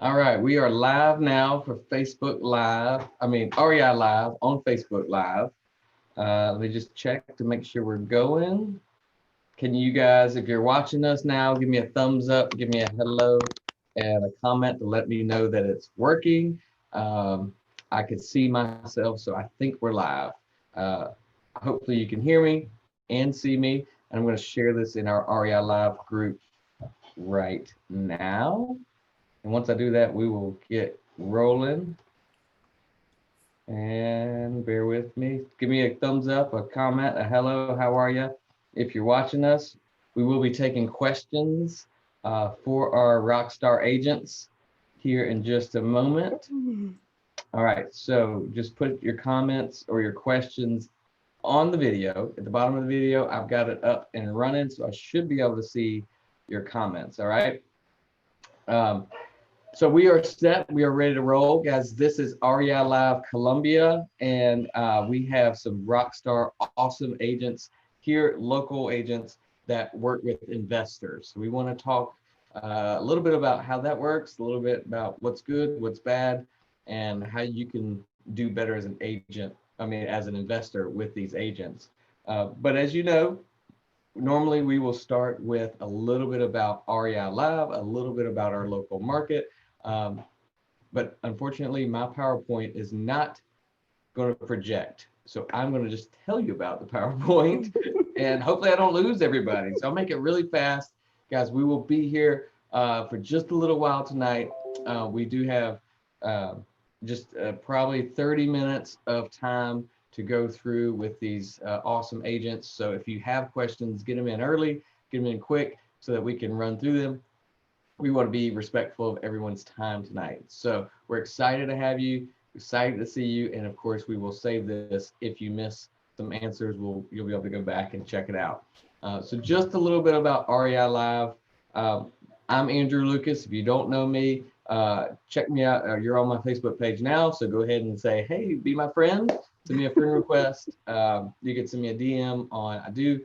All right, we are live now for Facebook Live. REI Live on Facebook Live. Let me just check to make sure we're going. Can you guys, if you're watching us now, give me a thumbs up, give me a hello and a comment to let me know that it's working. I could see myself, so I think we're live. Uh, Hopefully you can hear me and see me. And I'm going to share this in our REI Live group right now. And once I do that, we will get rolling. And bear with me. Give me a thumbs up, a comment, a hello, how are you? If you're watching us, we will be taking questions for our Rockstar agents here in just a moment. All right, so just put your comments or your questions on the video. At the bottom of the video, I've got it up and running, so I should be able to see your comments, all right? So we are set. We are ready to roll, guys. This is REI Live Columbia, and we have some rockstar, awesome agents here, local agents that work with investors. We want to talk a little bit about how that works, a little bit about what's good, what's bad, and how you can do better as an agent. As an investor with these agents. But as you know, normally we will start with a little bit about REI Live, a little bit about our local market. But unfortunately, my PowerPoint is not going to project. So I'm going to just tell you about the PowerPoint and hopefully I don't lose everybody. So I'll make it really fast. Guys, we will be here for just a little while tonight. We do have probably 30 minutes of time to go through with these awesome agents. So if you have questions, get them in early, get them in quick so that we can run through them. We want to be respectful of everyone's time tonight. So we're excited to have you, excited to see you. And of course, we will save this. If you miss some answers, you'll be able to go back and check it out. So just a little bit about REI Live. I'm Andrew Lucas. If you don't know me, check me out. You're on my Facebook page now. So go ahead and say, hey, be my friend. Send me a friend request. You can send me a DM on, I do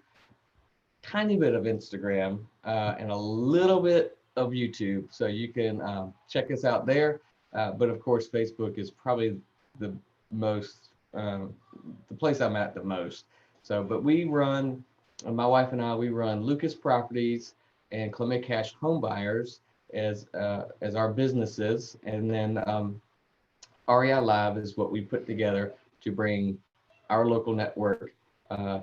tiny bit of Instagram and a little bit of YouTube, so you can check us out there. But of course, Facebook is probably the most, the place I'm at the most. So, but we run, my wife and I, we run Lucas Properties and Clement Cash Home Buyers as our businesses, and then REI Live is what we put together to bring our local network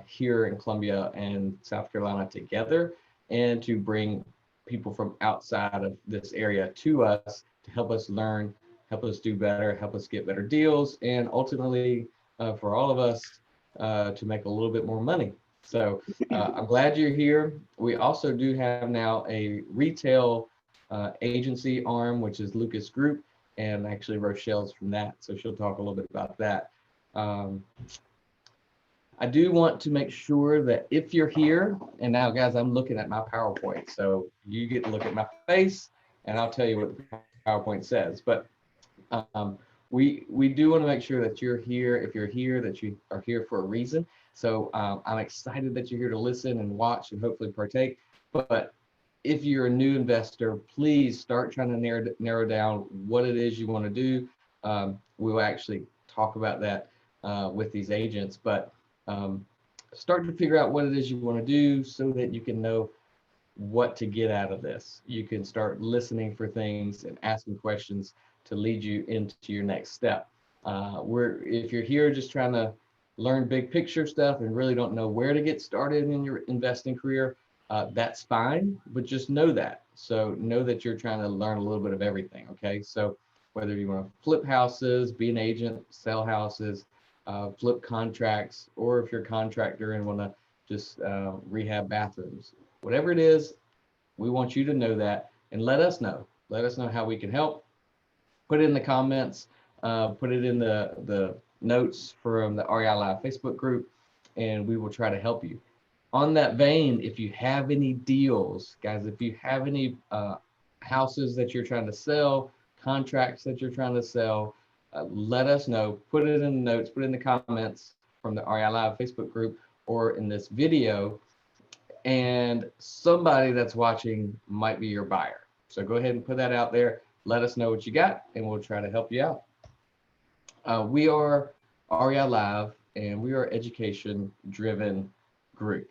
here in Columbia and South Carolina together, and to bring people from outside of this area to us to help us learn, help us do better, help us get better deals, and ultimately for all of us to make a little bit more money. So I'm glad you're here. We also do have now a retail agency arm, which is Lucas Group, and actually Rochelle's from that, so she'll talk a little bit about that. I do want to make sure that if you're here, and now guys, I'm looking at my PowerPoint, so you get to look at my face and I'll tell you what the PowerPoint says. But we do want to make sure that you're here. If you're here, that you are here for a reason. So I'm excited that you're here to listen and watch and hopefully partake. But if you're a new investor, please start trying to narrow down what it is you want to do. We'll actually talk about that with these agents, but start to figure out what it is you want to do so that you can know what to get out of this. You can start listening for things and asking questions to lead you into your next step. If you're here just trying to learn big picture stuff and really don't know where to get started in your investing career, that's fine, but just know that. So know that you're trying to learn a little bit of everything, okay? So whether you want to flip houses, be an agent, sell houses, flip contracts, or if you're a contractor and want to just rehab bathrooms, whatever it is, we want you to know that and let us know. Let us know how we can help. Put it in the comments, put it in the notes from the REI Live Facebook group, and we will try to help you. On that vein, if you have any deals, guys, if you have any houses that you're trying to sell, contracts that you're trying to sell, let us know. Put it in the notes, put it in the comments from the REI Live Facebook group or in this video, and somebody that's watching might be your buyer. So go ahead and put that out there. let us know what you got, and we'll try to help you out. We are REI Live, and we are education-driven group.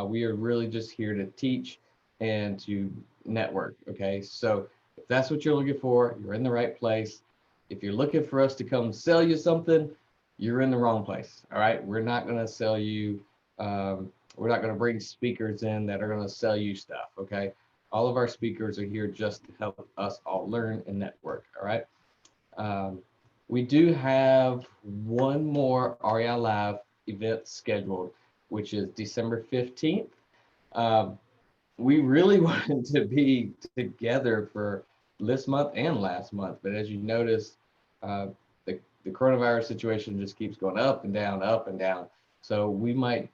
We are really just here to teach and to network, okay? So if that's what you're looking for, you're in the right place. If you're looking for us to come sell you something, you're in the wrong place, all right? We're not gonna sell you, we're not gonna bring speakers in that are gonna sell you stuff, okay? All of our speakers are here just to help us all learn and network, all right? We do have one more REI Live event scheduled, which is December 15th. We really wanted to be together for this month and last month, but as you notice, the coronavirus situation just keeps going up and down, up and down. So we might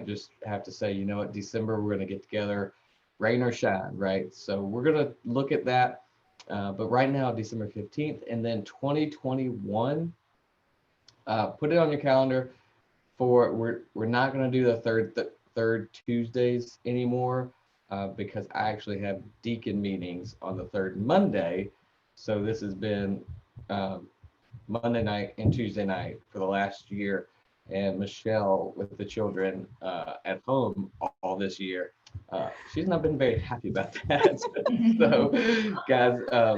just have to say, you know what, December we're going to get together, rain or shine, right? So we're going to look at that. But right now, December 15th, and then 2021, put it on your calendar for, we're not going to do the third Tuesdays anymore, because I actually have deacon meetings on the third Monday. So this has been Monday night and Tuesday night for the last year. And Michelle with the children at home all this year, she's not been very happy about that. So guys,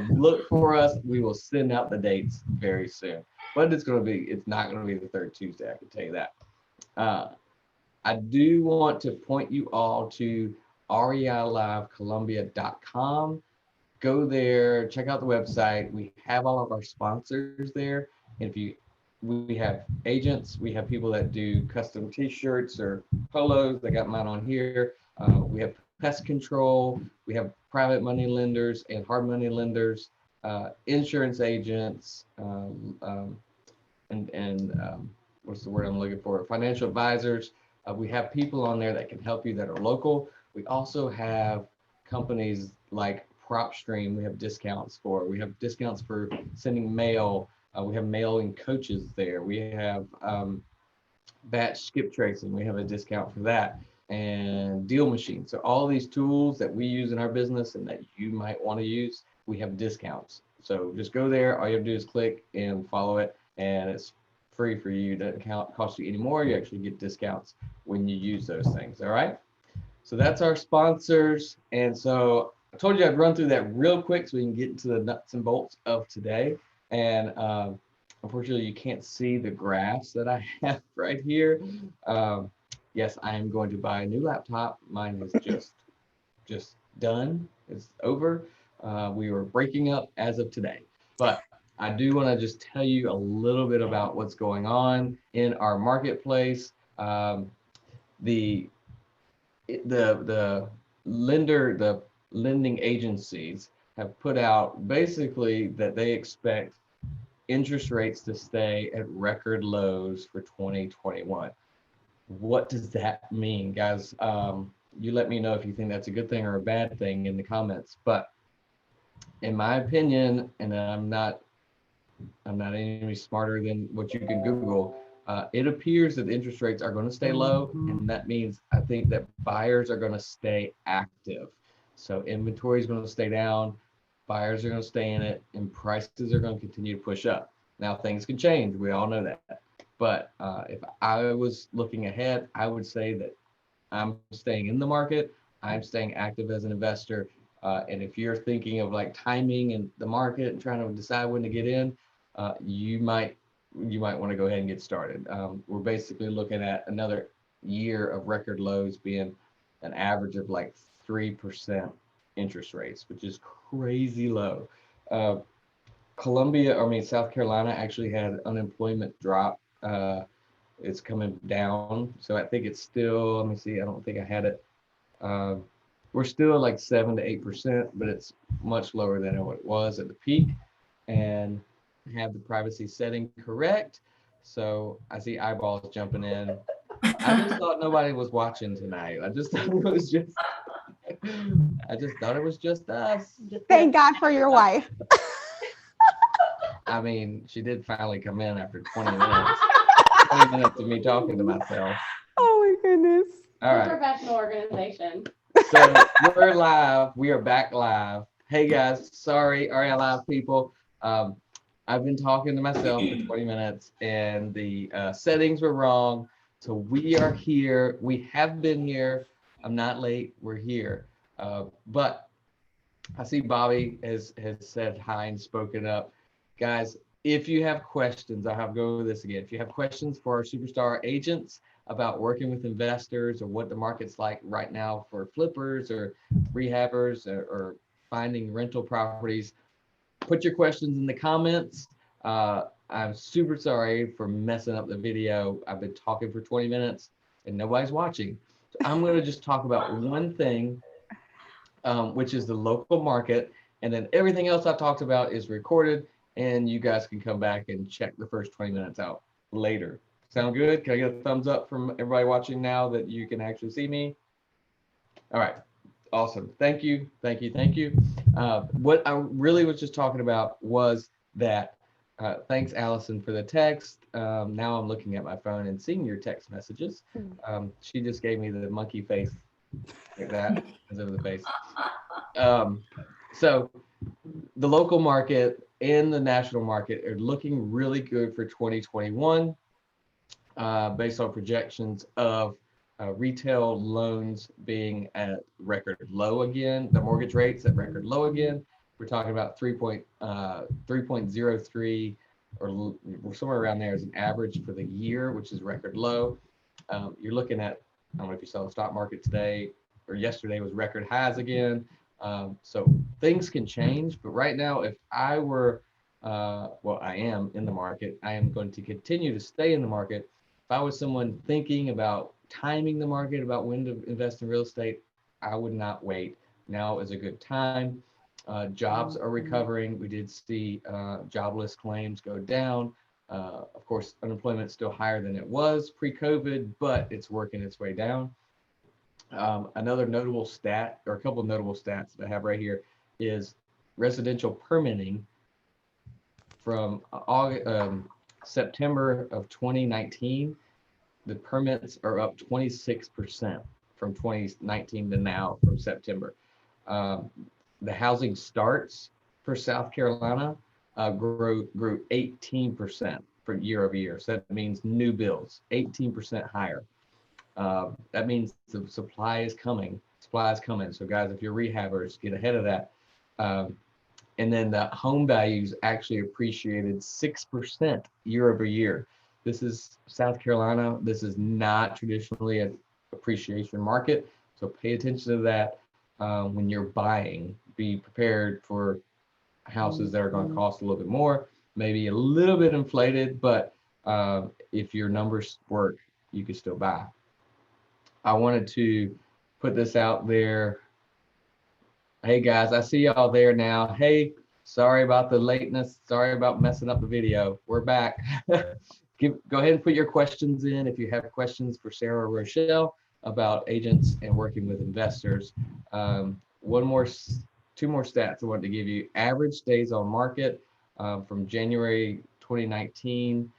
look for us. We will send out the dates very soon, but it's not going to be the third Tuesday, I can tell you that. I do want to point you all to reilivecolumbia.com. Go there, check out the website. We have all of our sponsors there. And we have agents, we have people that do custom t-shirts or polos. I got mine on here. We have pest control, we have private money lenders and hard money lenders, insurance agents, and what's the word I'm looking for? Financial advisors. We have people on there that can help you that are local. We also have companies like PropStream. We have discounts for. We have discounts for sending mail. We have mailing coaches there. We have batch skip tracing. We have a discount for that, and deal machine. So all these tools that we use in our business and that you might want to use, we have discounts. So just go there. All you have to do is click and follow it, and it's free for you. It doesn't cost you any more. You actually get discounts when you use those things. All right. So that's our sponsors. And so I told you I'd run through that real quick so we can get into the nuts and bolts of today. And unfortunately, you can't see the graphs that I have right here. Yes, I am going to buy a new laptop. Mine is just done. It's over. We were breaking up as of today. But I do want to just tell you a little bit about what's going on in our marketplace. The lending agencies have put out basically that they expect interest rates to stay at record lows for 2021. What does that mean, guys? You let me know if you think that's a good thing or a bad thing in the comments. But in my opinion, and I'm not any smarter than what you can Google, it appears that interest rates are going to stay low, and that means I think that buyers are going to stay active. So inventory is going to stay down, buyers are going to stay in it, and prices are going to continue to push up. Now things can change, we all know that. But if I was looking ahead, I would say that I'm staying in the market, I'm staying active as an investor. And if you're thinking of like timing and the market and trying to decide when to get in, you might want to go ahead and get started. We're basically looking at another year of record lows being an average of like 3% interest rates, which is crazy low. South Carolina actually had unemployment drop. It's coming down. So I think it's still, let me see, I don't think I had it. We're still at like 7 to 8%, but it's much lower than what it was at the peak. And have the privacy setting correct. So I see eyeballs jumping in. I just thought nobody was watching tonight. I just thought it was just us. Thank God for your wife. I mean, she did finally come in after 20 minutes. 20 minutes of me talking to myself. Oh my goodness. All right. Professional organization. So we're live. We are back live. Hey guys, sorry, REI Live people. Um, I've been talking to myself for 20 minutes and the settings were wrong. So we are here. We have been here. I'm not late. We're here. But I see Bobby has said hi and spoken up. Guys, if you have questions, I have go over this again. If you have questions for our superstar agents about working with investors or what the market's like right now for flippers or rehabbers or finding rental properties, put your questions in the comments. I'm super sorry for messing up the video. I've been talking for 20 minutes and nobody's watching. So I'm going to just talk about one thing, which is the local market. And then everything else I talked about is recorded and you guys can come back and check the first 20 minutes out later. Sound good? Can I get a thumbs up from everybody watching now that you can actually see me? All right. Awesome. Thank you. Thank you. Thank you. What I really was just talking about was that, thanks, Allison, for the text. Now I'm looking at my phone and seeing your text messages. She just gave me the monkey face like that instead of the face. So the local market and the national market are looking really good for 2021, based on projections of retail loans being at record low again, the mortgage rates at record low again. We're talking about 3.03 or somewhere around there as an average for the year, which is record low. You're looking at, I don't know if you saw the stock market today or yesterday was record highs again. So things can change, but right now, if I were, well, I am in the market, I am going to continue to stay in the market. If I was someone thinking about timing the market, about when to invest in real estate, I would not wait. Now is a good time. Jobs are recovering. We did see jobless claims go down. Of course, unemployment is still higher than it was pre-COVID, but it's working its way down. Another notable stat, or a couple of notable stats that I have right here, is residential permitting from September of 2019. The permits are up 26% from 2019 to now from September. The housing starts for South Carolina grew 18% for year over year. So that means new builds, 18% higher. That means the supply is coming. Supply is coming. So guys, if you're rehabbers, get ahead of that. And then the home values actually appreciated 6% year over year. This is South Carolina. This is not traditionally an appreciation market. So pay attention to that when you're buying. Be prepared for houses that are going to cost a little bit more, maybe a little bit inflated, but if your numbers work, you can still buy. I wanted to put this out there. Hey guys, I see y'all there now. Hey, sorry about the lateness. Sorry about messing up the video. We're back. Go ahead and put your questions in if you have questions for Sarah or Rochelle about agents and working with investors. Two more stats I wanted to give you. Average days on market from January 2019.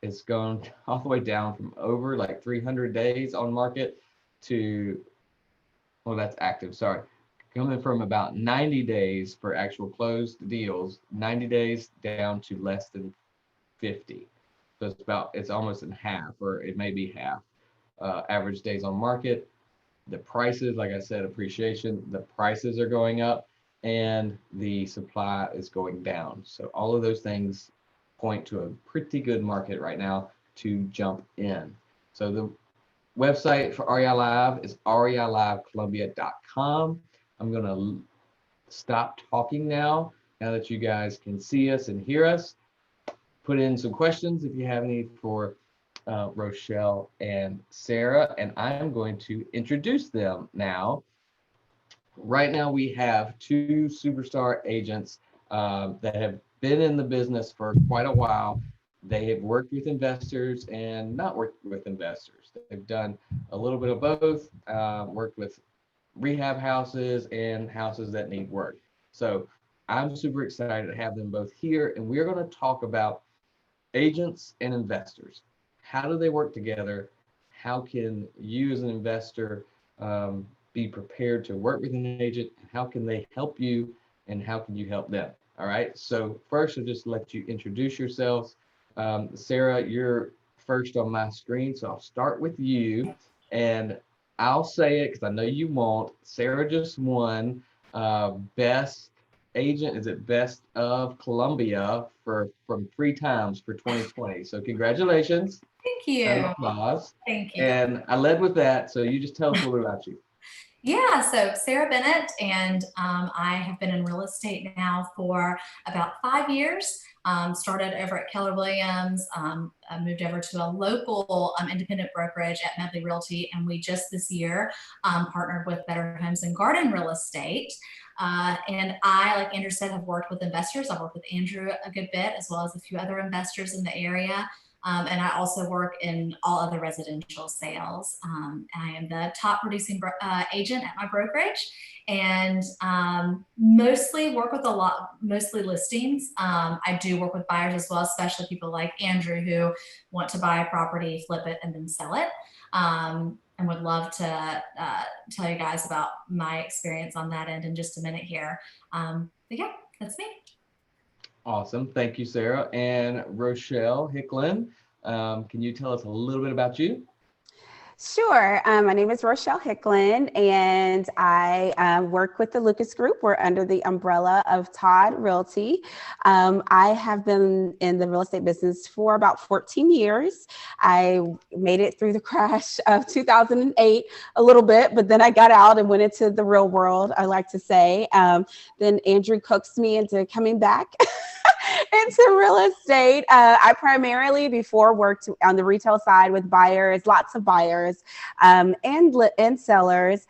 It's gone all the way down from over like 300 days on market to, well, that's active, sorry. Coming from about 90 days for actual closed deals, 90 days down to less than 50. So it's almost in half, or it may be half. Average days on market. The prices, like I said, appreciation, the prices are going up and the supply is going down. So all of those things point to a pretty good market right now to jump in. So the website for REI Live is reilivecolumbia.com. I'm going to stop talking now that you guys can see us and hear us. Put in some questions if you have any for Rochelle and Sarah, and I'm going to introduce them now. Right now we have two superstar agents that have been in the business for quite a while. They have worked with investors and not worked with investors. They've done a little bit of both, worked with rehab houses and houses that need work. So I'm super excited to have them both here, and we're going to talk about agents and investors. How do they work together? How can you as an investor be prepared to work with an agent, and how can they help you, and how can you help them. All right. So first, I'll just let you introduce yourselves. Sarah, you're first on my screen, so I'll start with you, and I'll say it because I know you won't. Sarah just won best agent. Is it best of Columbia for from 3 times for 2020? So congratulations. Thank Round you. of applause. Thank you. And I led with that, so you just tell us a little bit about you. Yeah, so Sarah Bennett, and I have been in real estate now for about 5 years. Started over at Keller Williams, I moved over to a local independent brokerage at Medley Realty, and we just this year partnered with Better Homes and Garden Real Estate. And I, like Andrew said, have worked with investors. I've worked with Andrew a good bit, as well as a few other investors in the area. And I also work in all other residential sales. I am the top producing agent at my brokerage, and mostly work with mostly listings. I do work with buyers as well, especially people like Andrew who want to buy a property, flip it, and then sell it. And would love to tell you guys about my experience on that end in just a minute here. But yeah, that's me. Awesome. Thank you, Sarah. And Rochelle Hicklin, can you tell us a little bit about you? Sure. My name is Rochelle Hicklin, and I work with the Lucas Group. We're under the umbrella of Todd Realty. I have been in the real estate business for about 14 years. I made it through the crash of 2008 a little bit, but then I got out and went into the real world, I like to say. Then Andrew coaxed me into coming back into real estate. I primarily before worked on the retail side with buyers, lots of buyers, and sellers.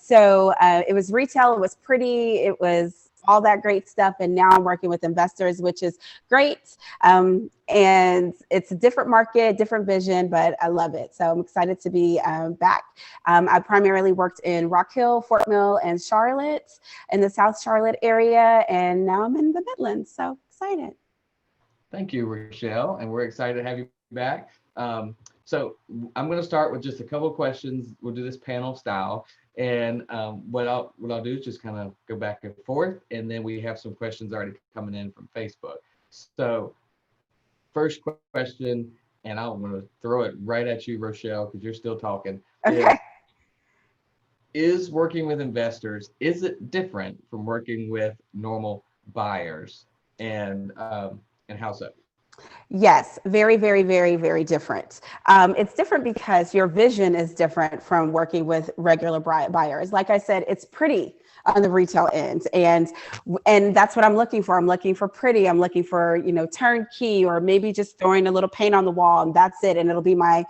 So it was retail, it was pretty, it was all that great stuff. And now I'm working with investors, which is great. And it's a different market, different vision, but I love it. So I'm excited to be back. I primarily worked in Rock Hill, Fort Mill, and Charlotte, in the South Charlotte area. And now I'm in the Midlands. So excited. Thank you, Rochelle, and we're excited to have you back. So I'm going to start with just a couple of questions. We'll do this panel style, and what I'll do is just kind of go back and forth, and then we have some questions already coming in from Facebook. So first question, and I'm going to throw it right at you, Rochelle, because you're still talking. Okay. Is working with investors, is it different from working with normal buyers? And how so? Yes, very, very, very, very different. It's different because your vision is different from working with regular buyers. Like I said, it's pretty on the retail end, and that's what I'm looking for. I'm looking for pretty. I'm looking for, turnkey, or maybe just throwing a little paint on the wall and that's it, and it'll be my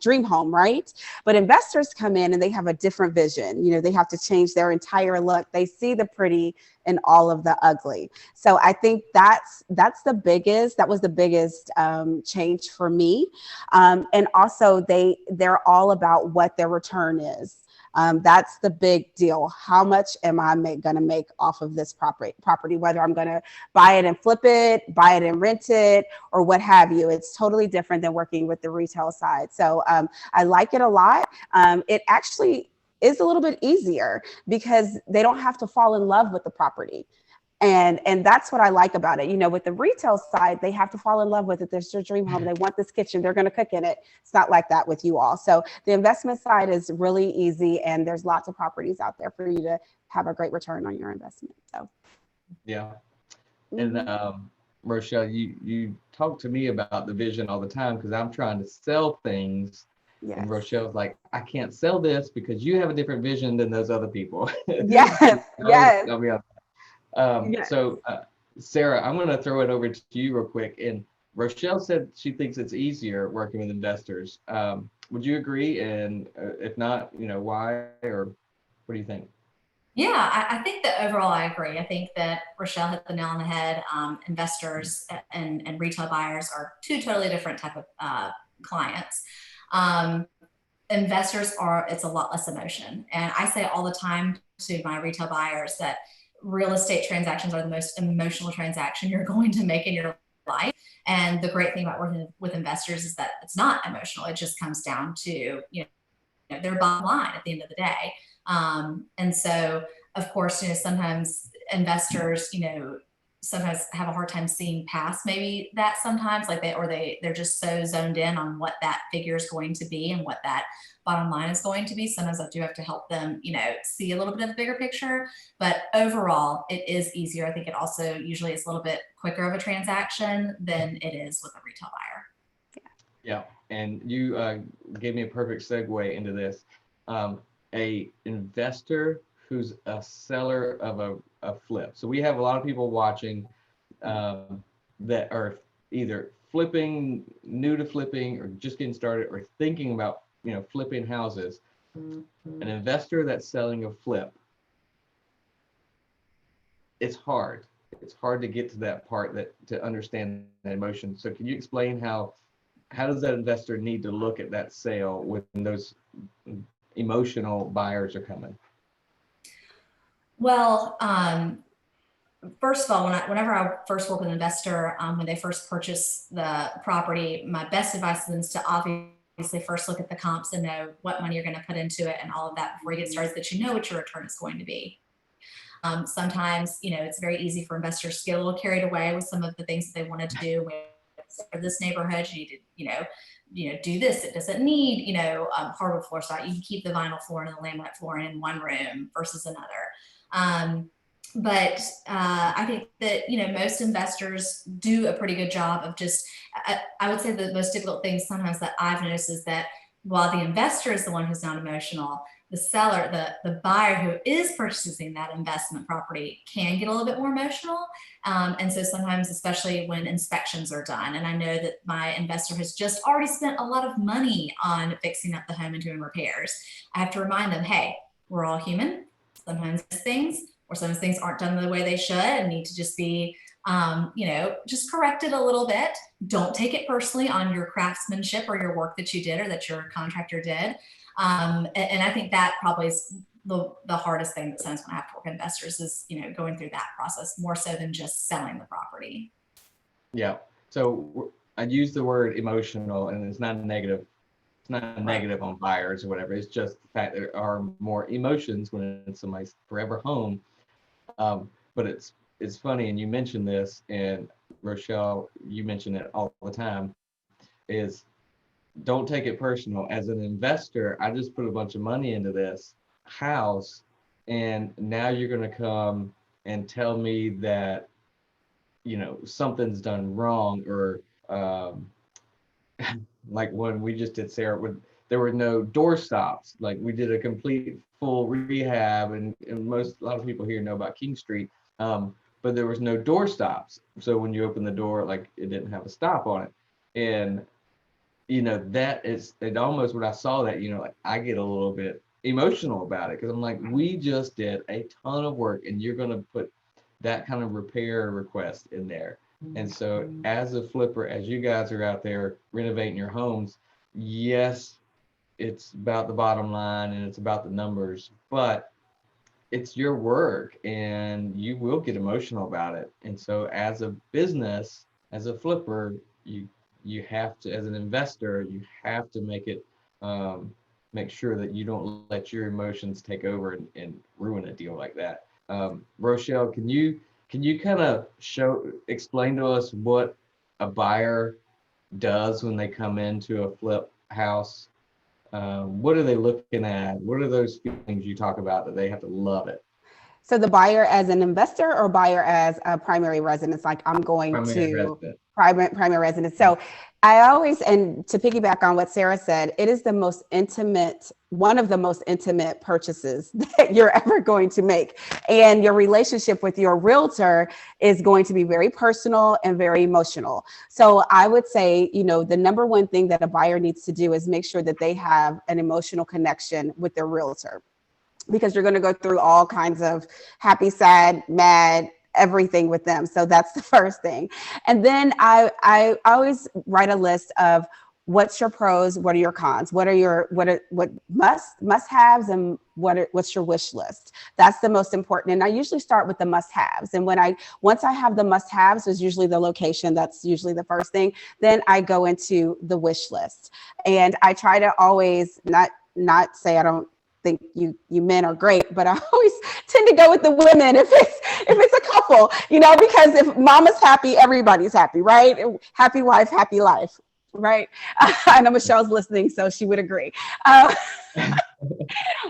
dream home, right? But investors come in and they have a different vision. They have to change their entire look. They see the pretty and all of the ugly. So I think that was the biggest change for me. And also they're all about what their return is. That's the big deal. How much am I going to make off of this property, whether I'm going to buy it and flip it, buy it and rent it, or what have you. It's totally different than working with the retail side. So I like it a lot. It actually is a little bit easier because they don't have to fall in love with the property. And that's what I like about it. With the retail side, they have to fall in love with it. There's their dream home. They want this kitchen. They're going to cook in it. It's not like that with you all. So the investment side is really easy, and there's lots of properties out there for you to have a great return on your investment. So, yeah. And Rochelle, you talk to me about the vision all the time because I'm trying to sell things. yes. And Rochelle's like, I can't sell this because you have a different vision than those other people. Yes. Yes. Yes. So, Sarah, I'm going to throw it over to you real quick. And Rochelle said she thinks it's easier working with investors. Would you agree? And if not, why, or what do you think? Yeah, I think that overall I agree. I think that Rochelle hit the nail on the head. Investors and retail buyers are two totally different type of clients. Investors it's a lot less emotion. And I say all the time to my retail buyers that real estate transactions are the most emotional transaction you're going to make in your life. And the great thing about working with investors is that it's not emotional. It just comes down to, their bottom line at the end of the day. And so, of course, sometimes investors, sometimes have a hard time seeing past maybe that sometimes, like they're just so zoned in on what that figure is going to be and what that bottom line is going to be. Sometimes I do have to help them, see a little bit of the bigger picture, but overall it is easier. I think it also usually is a little bit quicker of a transaction than it is with a retail buyer. Yeah, and you gave me a perfect segue into this. A investor who's a seller of a flip. So we have a lot of people watching that are either flipping, new to flipping, or just getting started, or thinking about flipping houses. An investor that's selling a flip, it's hard. It's hard to get to that part to understand that emotion. So can you explain how does that investor need to look at that sale when those emotional buyers are coming? Well, first of all, whenever I first work with an investor, when they first purchase the property, my best advice to them is to obviously first look at the comps and know what money you're going to put into it and all of that before you get started, so that you know what your return is going to be. Sometimes, it's very easy for investors to get a little carried away with some of the things that they wanted to do. For this neighborhood, you need to, do this. It doesn't need, hardwood floor, so you can keep the vinyl flooring and the laminate flooring in one room versus another. But I think that, most investors do a pretty good job of just, I would say the most difficult thing sometimes that I've noticed is that while the investor is the one who's not emotional, the seller, the buyer who is purchasing that investment property can get a little bit more emotional. And so sometimes, especially when inspections are done, and I know that my investor has just already spent a lot of money on fixing up the home and doing repairs, I have to remind them, hey, we're all human. Sometimes sometimes things aren't done the way they should and need to just be, just corrected a little bit. Don't take it personally on your craftsmanship or your work that you did or that your contractor did. And I think that probably is the hardest thing that sometimes when I have to work with investors is, going through that process more so than just selling the property. Yeah. So I use the word emotional, and it's not negative. It's not negative on buyers or whatever. It's just the fact that there are more emotions when it's somebody's forever home. But it's funny, and you mentioned this, and Rochelle, you mention it all the time, is don't take it personal. As an investor, I just put a bunch of money into this house, and now you're going to come and tell me that, something's done wrong, or like when we just did Sarah, there were no door stops. Like we did a complete full rehab, and a lot of people here know about King Street, but there was no door stops. So when you open the door, like it didn't have a stop on it, and that is it. Almost when I saw that, like I get a little bit emotional about it, because I'm like, we just did a ton of work, and you're going to put that kind of repair request in there. And so as a flipper, as you guys are out there renovating your homes, yes, it's about the bottom line and it's about the numbers, but it's your work and you will get emotional about it. And so as a business, as a flipper, you have to, as an investor, you have to make sure that you don't let your emotions take over and ruin a deal like that. Rochelle, can you kind of explain to us what a buyer does when they come into a flip house? What are they looking at? What are those feelings you talk about that they have to love it? So the buyer as an investor or buyer as a primary residence, like I'm going primary residence. So I always, and to piggyback on what Sarah said, it is one of the most intimate purchases that you're ever going to make. And your relationship with your realtor is going to be very personal and very emotional. So I would say, the number one thing that a buyer needs to do is make sure that they have an emotional connection with their realtor, because you're going to go through all kinds of happy, sad, mad, everything with them. So that's the first thing. And then I always write a list of what's your pros, what are your cons, what must-haves, and what's your wish list. That's the most important. And I usually start with the must-haves. And once I have the must-haves, is usually the location. That's usually the first thing. Then I go into the wish list. And I try to always not say I don't think you men are great, but I always tend to go with the women if it's a couple, because if mama's happy, everybody's happy, right? Happy wife, happy life, right? I know Michelle's listening, so she would agree.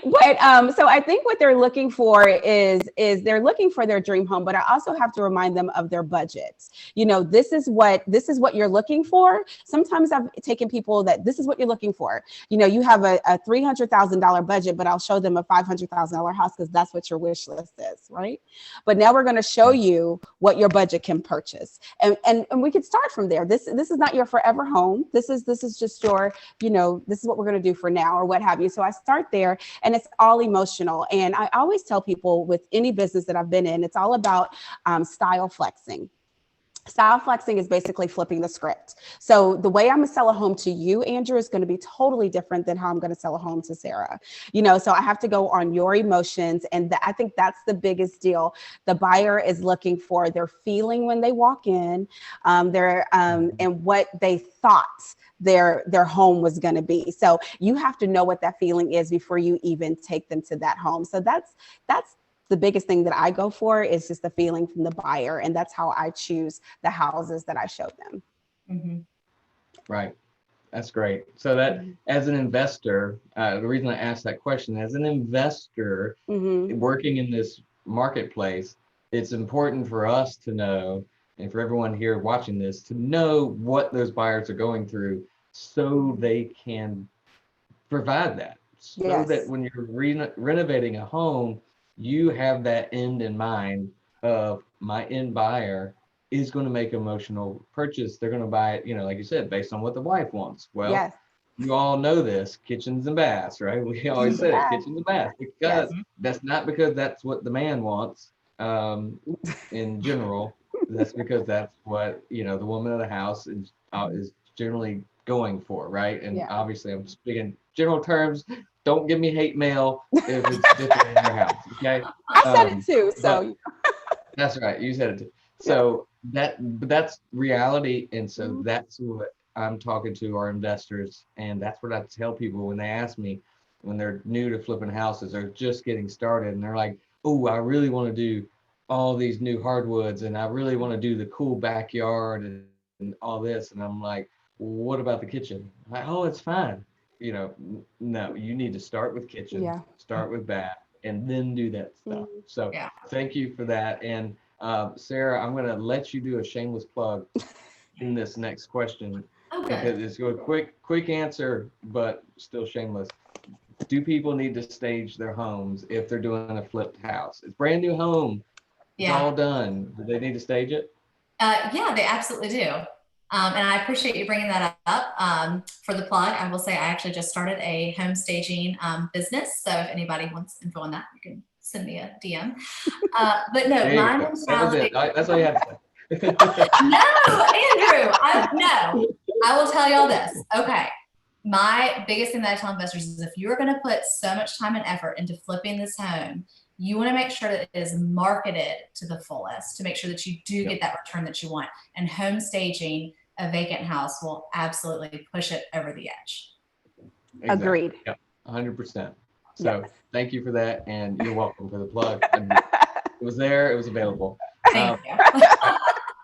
But so I think what they're looking for is they're looking for their dream home, but I also have to remind them of their budgets. This is what you're looking for. Sometimes I've taken people that this is what you're looking for. You have a $300,000 budget, but I'll show them a $500,000 house because that's what your wish list is, right? But now we're going to show you what your budget can purchase, and we could start from there. This is not your forever home. This is just your, this is what we're going to do for now or what have you. So I start there, and it's all emotional. And I always tell people with any business that I've been in, it's all about style flexing. Style flexing is basically flipping the script. So the way I'm gonna sell a home to you, Andrew, is gonna be totally different than how I'm gonna sell a home to Sarah. So I have to go on your emotions. And I think that's the biggest deal. The buyer is looking for their feeling when they walk in, and what they thought their home was going to be. So you have to know what that feeling is before you even take them to that home. So that's the biggest thing that I go for, is just the feeling from the buyer. And that's how I choose the houses that I show them. Mm-hmm. Right. That's great. So that as an investor, the reason I asked that question, as an investor working in this marketplace, it's important for us to know, and for everyone here watching this, to know what those buyers are going through so they can provide that. So that when you're renovating a home, you have that end in mind of my end buyer is going to make an emotional purchase. They're going to buy it, like you said, based on what the wife wants. Well, you all know this, kitchens and baths, right? We always say it, kitchens and baths, because that's not because that's what the man wants in general. That's because that's what, the woman of the house is generally going for, right? And obviously I'm speaking general terms. Don't give me hate mail if it's different in your house, okay? I said it too, so. That's right, you said it too. So that's reality, and so that's what I'm talking to our investors, and that's what I tell people when they ask me, when they're new to flipping houses or just getting started, and they're like, oh, I really want to do all these new hardwoods, and I really want to do the cool backyard and all this. And I'm like, what about the kitchen? Like, oh, it's fine. No, you need to start with kitchen, start with bath, and then do that stuff. So thank you for that. And Sarah, I'm going to let you do a shameless plug in this next question. Because it's a quick answer, but still shameless. Do people need to stage their homes if they're doing a flipped house? It's brand new home. It's all done. Do they need to stage it? Yeah, they absolutely do. And I appreciate you bringing that up. For the plug, I will say I actually just started a home staging business. So if anybody wants info on that, you can send me a DM. But no, my mentality. That's all you have to say. No, Andrew, I will tell y'all this. Okay. My biggest thing that I tell investors is if you're going to put so much time and effort into flipping this home, you want to make sure that it is marketed to the fullest to make sure that you do get that return that you want. And home staging a vacant house will absolutely push it over the edge. Exactly. Agreed. Yeah, 100%. So thank you for that. And you're welcome for the plug. And it was there. It was available. Thank you.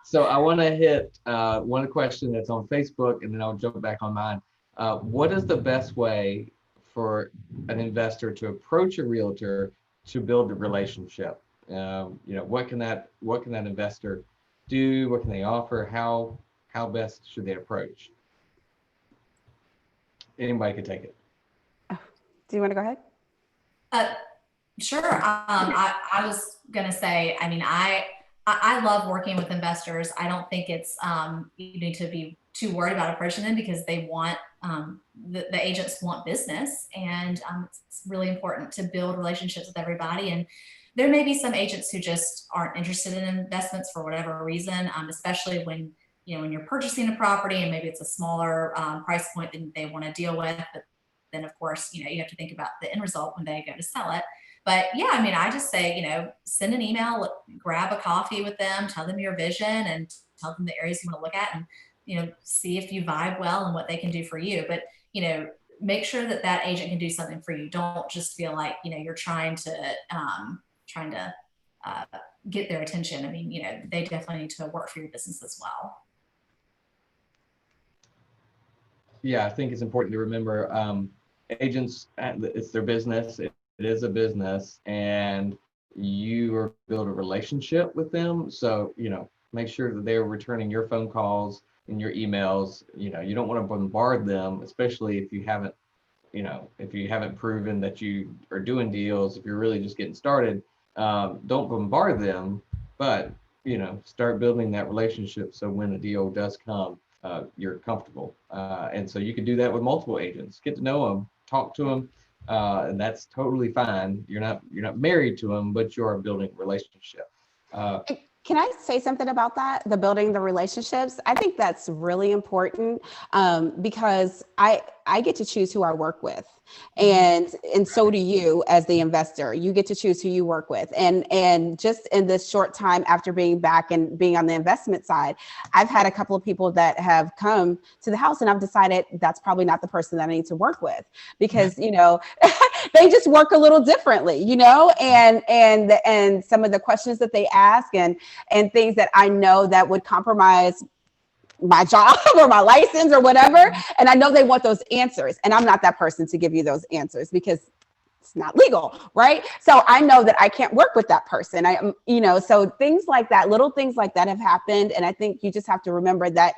So I want to hit one question that's on Facebook, and then I'll jump back on mine. What is the best way for an investor to approach a realtor to build a relationship? What can that investor do? What can they offer? How best should they approach? Anybody could take it. Do you want to go ahead? Sure. I was going to say, I love working with investors. I don't think it's, you need to be too worried about approaching them because they want, the agents want business, and it's really important to build relationships with everybody. And there may be some agents who just aren't interested in investments for whatever reason, especially when you're purchasing a property and maybe it's a smaller price point than they want to deal with. But then of course, you have to think about the end result when they go to sell it. But I just say, send an email, grab a coffee with them, tell them your vision and tell them the areas you want to look at, and, see if you vibe well and what they can do for you. But, make sure that that agent can do something for you. Don't just feel like, you know, you're trying to get their attention. I mean, you know, they definitely need to work for your business as well. Yeah, I think it's important to remember agents, it's their business. It is a business, and you are build a relationship with them. So, you know, make sure that they're returning your phone calls and your emails. You know, you don't want to bombard them, especially if you haven't, you know, if you haven't proven that you are doing deals, if you're really just getting started, don't bombard them, but, you know, start building that relationship so when a deal does come, you're comfortable. And so you can do that with multiple agents. Get to know them, talk to them, and that's totally fine. You're not married to them, but you are building a relationship. Can I say something about that? The building the relationships. I think that's really important because I get to choose who I work with, and so do you as the investor. You get to choose who you work with, and just in this short time after being back and being on the investment side, I've had a couple of people that have come to the house, and I've decided that's probably not the person that I need to work with because you know they just work a little differently, you know, and some of the questions that they ask and things that I know that would compromise my job or my license or whatever. And I know they want those answers. And I'm not that person to give you those answers because it's not legal, right? So I know that I can't work with that person. You know, so things like that, little things like that have happened. And I think you just have to remember that,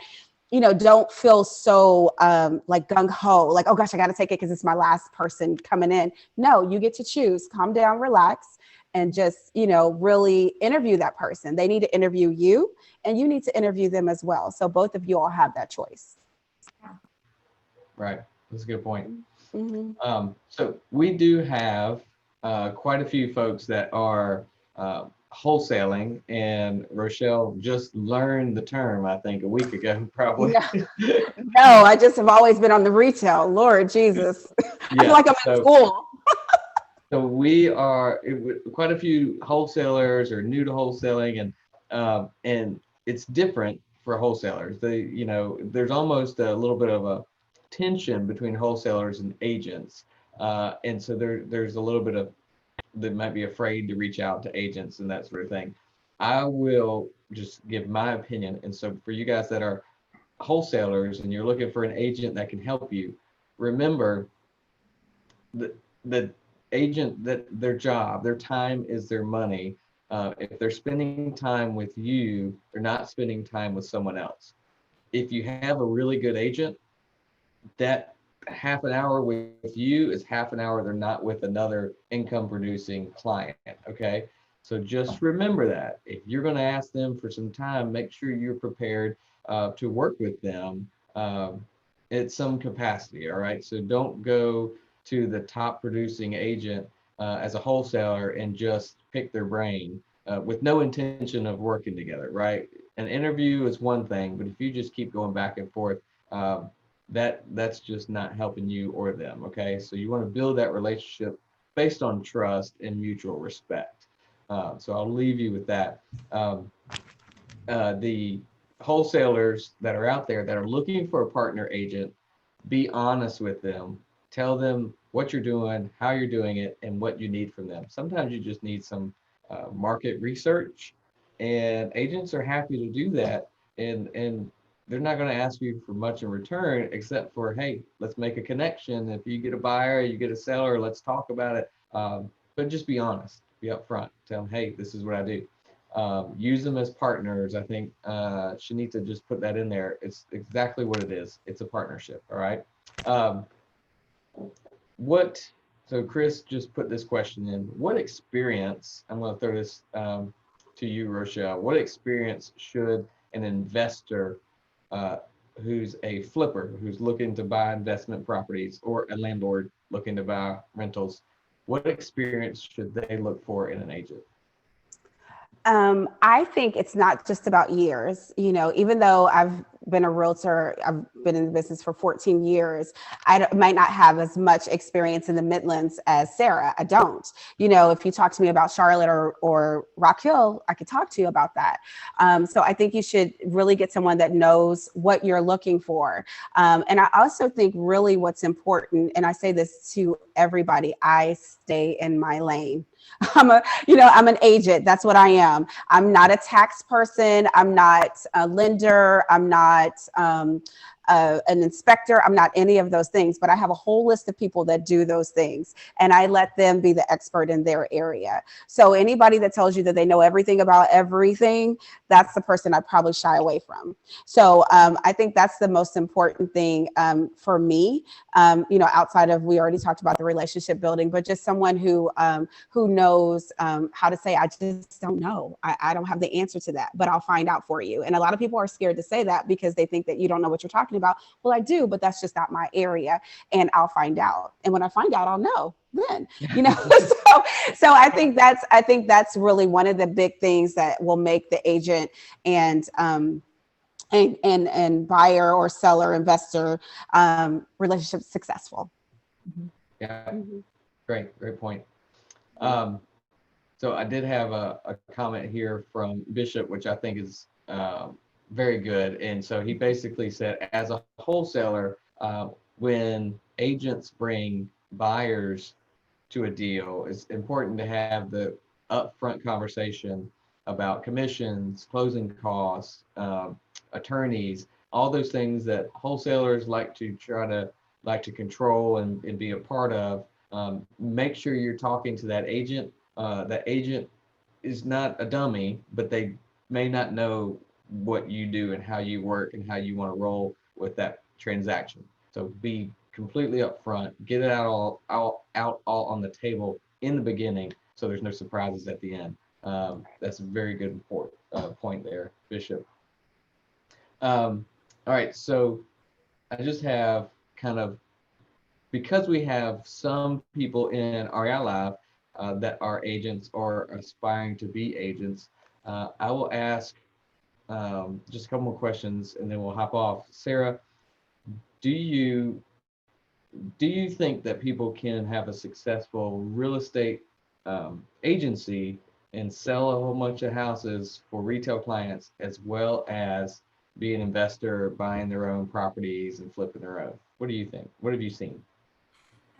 you know, don't feel so like gung-ho, like, oh gosh, I got to take it because it's my last person coming in. No, you get to choose, calm down, relax, and just, you know, really interview that person. They need to interview you and you need to interview them as well. So both of you all have that choice. Right. That's a good point. Mm-hmm. So we do have quite a few folks that are wholesaling, and Rochelle just learned the term, I think, a week ago, probably. No, I just have always been on the retail. Lord Jesus. I feel like I'm in school. So we are quite a few wholesalers are new to wholesaling, and it's different for wholesalers. You know, there's almost a little bit of a tension between wholesalers and agents, and so there's a little bit of that might be afraid to reach out to agents and that sort of thing. I will just give my opinion, and so for you guys that are wholesalers and you're looking for an agent that can help you, remember the agent, that their job, their time is their money. If they're spending time with you, they're not spending time with someone else. If you have a really good agent, that half an hour with you is half an hour they're not with another income producing client. Okay. So just remember that if you're going to ask them for some time, make sure you're prepared to work with them at some capacity. All right. So don't go to the top producing agent as a wholesaler and just pick their brain with no intention of working together. Right. An interview is one thing, but if you just keep going back and forth, that's just not helping you or them. Okay. So you want to build that relationship based on trust and mutual respect. So I'll leave you with that. The wholesalers that are out there that are looking for a partner agent, be honest with them. Tell them what you're doing, how you're doing it, and what you need from them. Sometimes you just need some market research, and agents are happy to do that. And they're not going to ask you for much in return, except for, hey, let's make a connection. If you get a buyer, you get a seller, let's talk about it. But just be honest, be upfront. Tell them, hey, this is what I do. Use them as partners. I think Shanita just put that in there. It's exactly what it is. It's a partnership. All right. So Chris just put this question in. What experience, I'm going to throw this to you, Rochelle. What experience should an investor who's a flipper, who's looking to buy investment properties, or a landlord looking to buy rentals, what experience should they look for in an agent? I think it's not just about years, you know, even though I've been a realtor. I've been in the business for 14 years. Might not have as much experience in the Midlands as Sarah. I don't. You know, if you talk to me about Charlotte or Rock Hill, I could talk to you about that. So I think you should really get someone that knows what you're looking for. And I also think really what's important, and I say this to everybody, I stay in my lane. I'm an agent. That's what I am. I'm not a tax person. I'm not a lender. I'm not an inspector. I'm not any of those things, but I have a whole list of people that do those things, and I let them be the expert in their area. So anybody that tells you that they know everything about everything, that's the person I'd probably shy away from. So I think that's the most important thing for me. Outside of, we already talked about the relationship building, but just someone who knows how to say, I just don't know. I don't have the answer to that, but I'll find out for you. And a lot of people are scared to say that because they think that you don't know what you're talking about. Well, I do, but that's just not my area, and I'll find out. And when I find out, I'll know then, so I think that's really one of the big things that will make the agent and buyer or seller investor relationship successful. Yeah, Mm-hmm. great point. So I did have a comment here from Bishop, which I think is very good. And so he basically said, as a wholesaler, when agents bring buyers to a deal, it's important to have the upfront conversation about commissions, closing costs, attorneys, all those things that wholesalers like to control and be a part of. Make sure you're talking to that agent. That agent is not a dummy, but they may not know what you do and how you work and how you want to roll with that transaction. So be completely upfront, get it all on the table in the beginning, so there's no surprises at the end. That's a very good point there, Bishop. All right, so I just have because we have some people in REI Live that are agents or aspiring to be agents, I will ask just a couple more questions and then we'll hop off. Sarah, do you think that people can have a successful real estate agency and sell a whole bunch of houses for retail clients, as well as be an investor, buying their own properties and flipping their own? What do you think? What have you seen?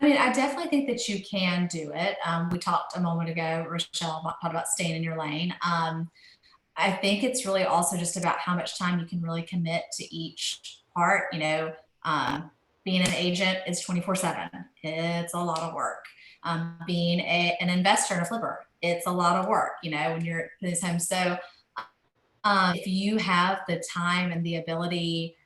I mean, I definitely think that you can do it. We talked a moment ago, Rochelle, talked about staying in your lane. I think it's really also just about how much time you can really commit to each part. Being an agent is 24/7. It's a lot of work. Being an investor and a flipper, it's a lot of work, when you're in this home. So if you have the time and the ability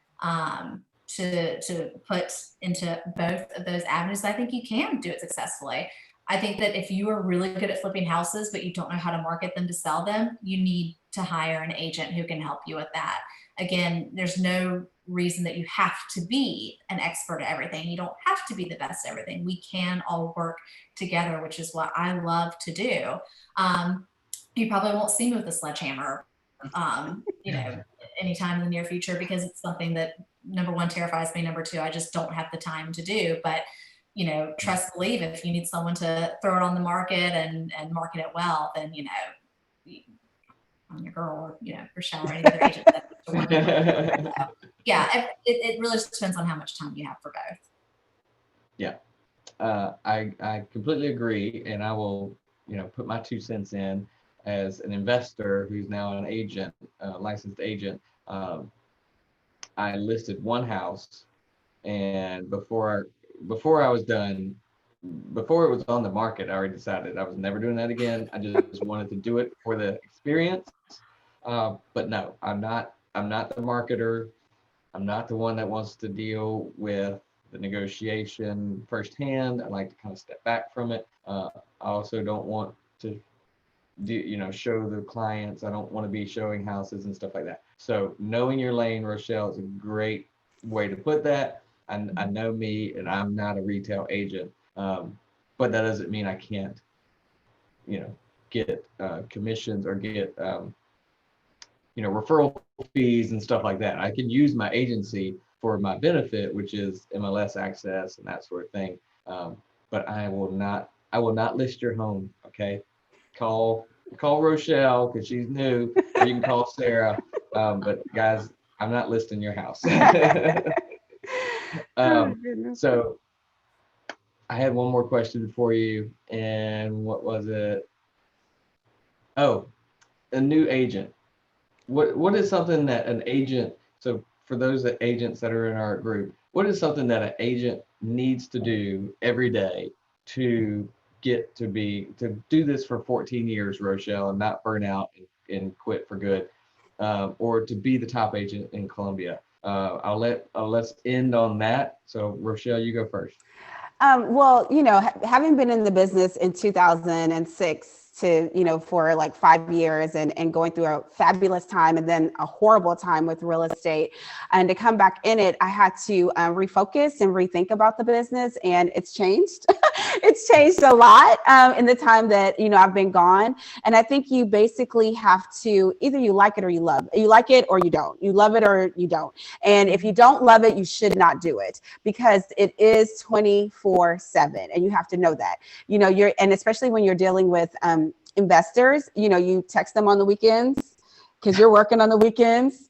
to put into both of those avenues, I think you can do it successfully. I think that if you are really good at flipping houses, but you don't know how to market them to sell them, you need to hire an agent who can help you with that. Again, there's no reason that you have to be an expert at everything. You don't have to be the best at everything. We can all work together, which is what I love to do. You probably won't see me with a sledgehammer, anytime in the near future, because it's something that, number one, terrifies me. Number two, I just don't have the time to do. But trust, believe, if you need someone to throw it on the market and market it well, then I'm your girl, or Rochelle or any other agent that needs to work with. Yeah, it really just depends on how much time you have for both. Yeah, I completely agree, and I will put my 2 cents in as an investor who's now an agent, licensed agent. I listed one house, and before I was done, before it was on the market, I already decided I was never doing that again. I just wanted to do it for the experience. But no, I'm not the marketer. I'm not the one that wants to deal with the negotiation firsthand. I like to kind of step back from it. I also don't want to show the clients. I don't want to be showing houses and stuff like that. So knowing your lane, Rochelle, is a great way to put that. I know me, and I'm not a retail agent, but that doesn't mean I can't, get commissions or get, referral fees and stuff like that. I can use my agency for my benefit, which is MLS access and that sort of thing. But I will not list your home. Okay. Call Rochelle because she's new, or you can call Sarah. But guys, I'm not listing your house. Oh, goodness. So I had one more question for you, and what was it? Oh, a new agent. What is something that an agent, so for those agents that are in our group, what is something that an agent needs to do every day to get to do this for 14 years, Rochelle, and not burn out and quit for good, or to be the top agent in Columbia? Let's end on that. So Rochelle, you go first. Well, having been in the business in 2006 to, for like 5 years and going through a fabulous time and then a horrible time with real estate, and to come back in it, I had to refocus and rethink about the business, and it's changed. It's changed a lot in the time that, I've been gone. And I think you basically have to, either you like it or you like it or you don't, you love it or you don't. And if you don't love it, you should not do it, because it is 24/7, and you have to know that. And especially when you're dealing with investors, you text them on the weekends because you're working on the weekends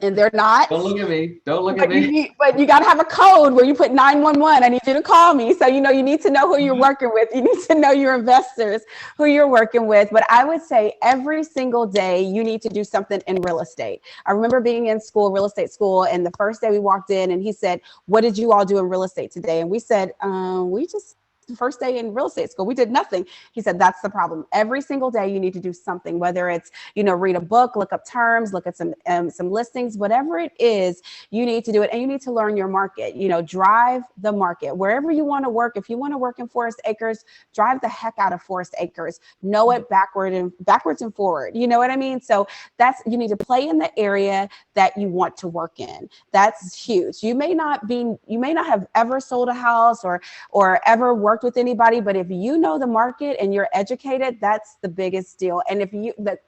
and they're not. Don't look at me. Don't look at me. But you got to have a code where you put 911. I need you to call me. So, you need to know who you're working with. You need to know your investors, who you're working with. But I would say every single day you need to do something in real estate. I remember being in school, real estate school, and the first day we walked in and he said, "What did you all do in real estate today?" And we said, we just, the first day in real estate school, we did nothing. He said, "That's the problem. Every single day you need to do something, whether it's, read a book, look up terms, look at some listings, whatever it is, you need to do it. And you need to learn your market, drive the market wherever you want to work. If you want to work in Forest Acres, drive the heck out of Forest Acres, know it backwards and forward. You know what I mean? So you need to play in the area that you want to work in. That's huge. You may not have ever sold a house or ever worked with anybody, but if you know the market and you're educated, that's the biggest deal. And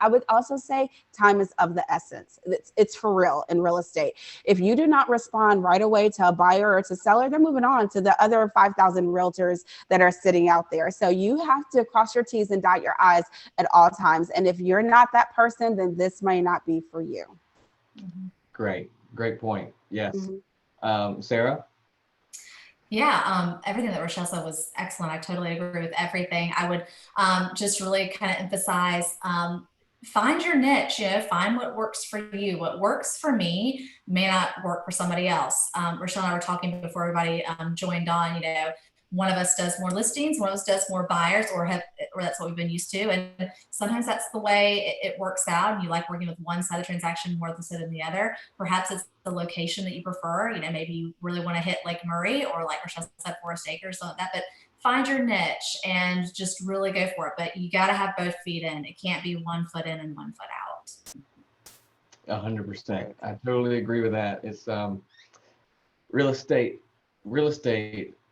I would also say time is of the essence. It's for real in real estate. If you do not respond right away to a buyer or to seller, they're moving on to the other 5,000 realtors that are sitting out there. So you have to cross your T's and dot your I's at all times. And if you're not that person, then this may not be for you. Great point. Yes. Mm-hmm. Sarah? Yeah, everything that Rochelle said was excellent. I totally agree with everything. I would just really kind of emphasize, find your niche, find what works for you. What works for me may not work for somebody else. Rochelle and I were talking before everybody joined on, one of us does more listings, one of us does more buyers, or that's what we've been used to. And sometimes that's the way it works out. And you like working with one side of the transaction more than the other. Perhaps it's the location that you prefer. Maybe you really want to hit Lake Murray, or like Rochelle said, Forest Acres, something like that. But find your niche and just really go for it. But you got to have both feet in. It can't be 1 foot in and 1 foot out. 100%. I totally agree with that. It's real estate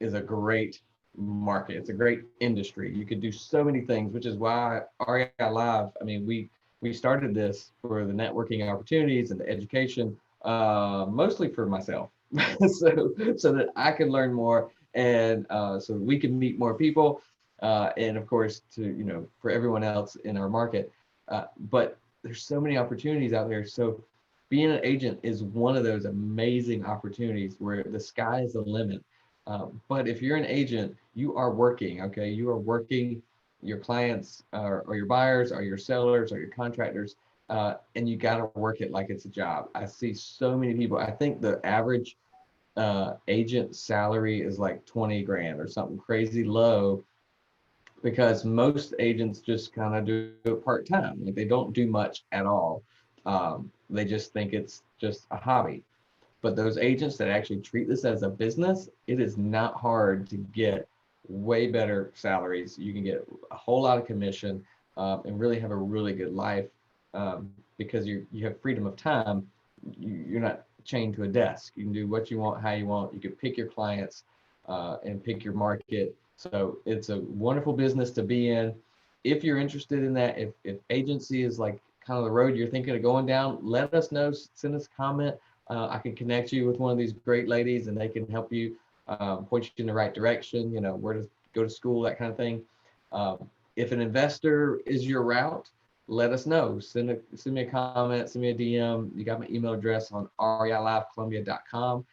is a great market. It's a great industry. You could do so many things, which is why REI Live, we started this for the networking opportunities and the education, mostly for myself, so that I can learn more, and so that we can meet more people, and of course for everyone else in our market. But there's so many opportunities out there. So being an agent is one of those amazing opportunities where the sky is the limit. But if you're an agent, you are working, okay? You are working. Your clients or your buyers or your sellers or your contractors, and you got to work it like it's a job. I see so many people. I think the average agent salary is like 20 grand or something crazy low, because most agents just kind of do it part-time. Like, they don't do much at all. They just think it's just a hobby. But those agents that actually treat this as a business, it is not hard to get way better salaries. You can get a whole lot of commission, and really have a really good life, because you have freedom of time. You're not chained to a desk. You can do what you want, how you want. You can pick your clients, and pick your market. So it's a wonderful business to be in. If you're interested in that, if agency is like kind of the road you're thinking of going down, let us know, send us a comment. I can connect you with one of these great ladies and they can help you, point you in the right direction, you know, where to go to school, that kind of thing. If an investor is your route, let us know. Send me a comment, send me a DM. You got my email address on reilivecolumbia.com,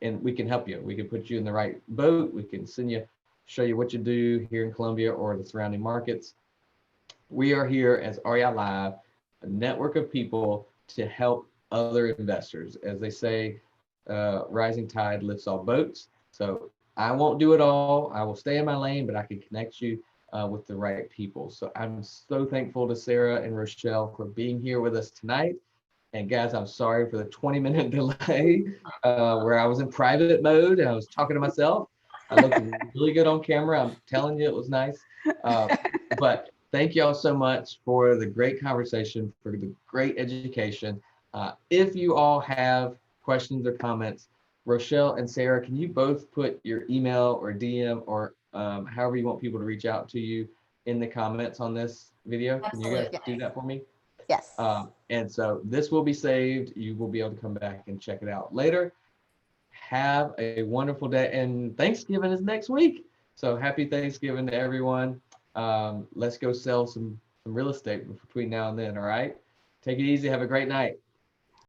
and we can help you. We can put you in the right boat. We can show you what you do here in Columbia or the surrounding markets. We are here as REI Live, a network of people to help other investors. As they say, rising tide lifts all boats. So I won't do it all. I will stay in my lane, but I can connect you with the right people. So I'm so thankful to Sarah and Rochelle for being here with us tonight. And guys, I'm sorry for the 20-minute delay where I was in private mode and I was talking to myself. I looked really good on camera. I'm telling you, it was nice. But thank you all so much for the great conversation, for the great education. If you all have questions or comments, Rochelle and Sarah, can you both put your email or DM or however you want people to reach out to you in the comments on this video? Can you guys do that for me? Yes. And so this will be saved. You will be able to come back and check it out later. Have a wonderful day. And Thanksgiving is next week. So happy Thanksgiving to everyone. Let's go sell some real estate between now and then. All right. Take it easy. Have a great night.